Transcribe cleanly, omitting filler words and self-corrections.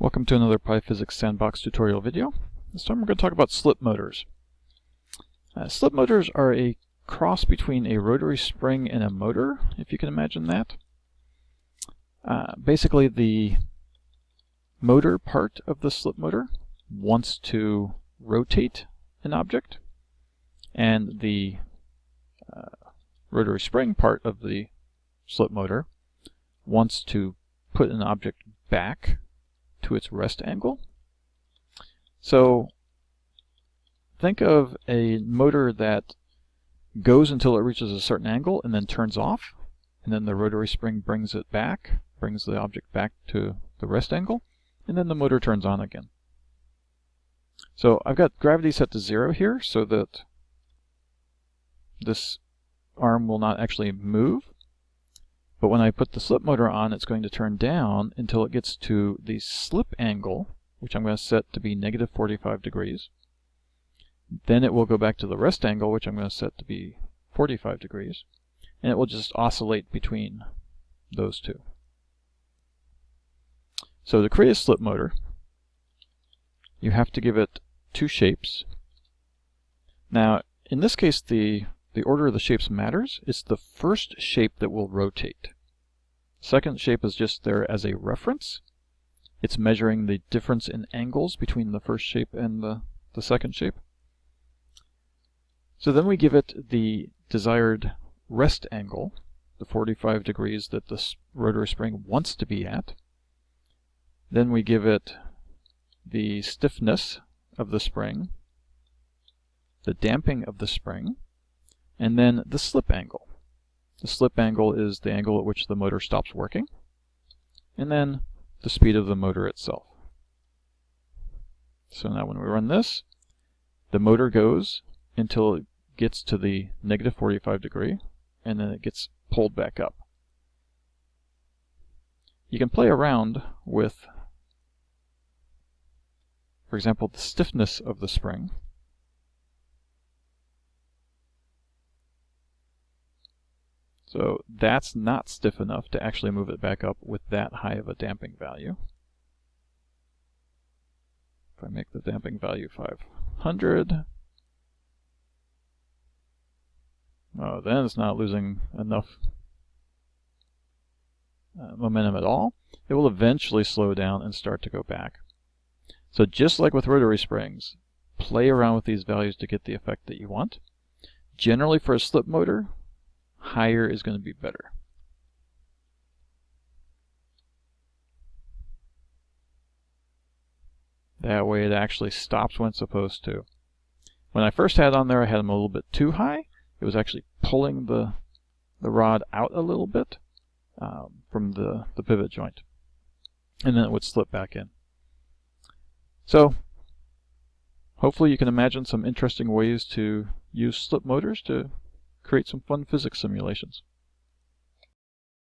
Welcome to another PyPhysicsSandbox tutorial video. This time we're going to talk about slip motors. Slip motors are a cross between a rotary spring and a motor, if you can imagine that. Basically, the motor part of the slip motor wants to rotate an object, and the rotary spring part of the slip motor wants to put an object back to its rest angle. So think of a motor that goes until it reaches a certain angle and then turns off, and then the rotary spring brings it back, brings the object back to the rest angle, and then the motor turns on again. So I've got gravity set to 0 here so that this arm will not actually move. But when I put the slip motor on, it's going to turn down until it gets to the slip angle, which I'm going to set to be negative 45 degrees. Then it will go back to the rest angle, which I'm going to set to be 45 degrees. And it will just oscillate between those two. So to create a slip motor, you have to give it two shapes. Now, in this case, the order of the shapes matters. It's the first shape that will rotate. Second shape is just there as a reference. It's measuring the difference in angles between the first shape and the second shape. So then we give it the desired rest angle, the 45 degrees that the rotary spring wants to be at. Then we give it the stiffness of the spring, the damping of the spring, and then the slip angle. The slip angle is the angle at which the motor stops working, and then the speed of the motor itself. So now when we run this, the motor goes until it gets to the negative 45 degree, and then it gets pulled back up. You can play around with, for example, the stiffness of the spring. So that's not stiff enough to actually move it back up with that high of a damping value. If I make the damping value 500, oh, then it's not losing enough momentum at all. It will eventually slow down and start to go back. So just like with rotary springs, play around with these values to get the effect that you want. Generally for a slip motor, higher is going to be better. That way it actually stops when it's supposed to. When I first had it on there, I had them a little bit too high. It was actually pulling the rod out a little bit from the pivot joint, and then it would slip back in. So hopefully you can imagine some interesting ways to use slip motors to create some fun physics simulations.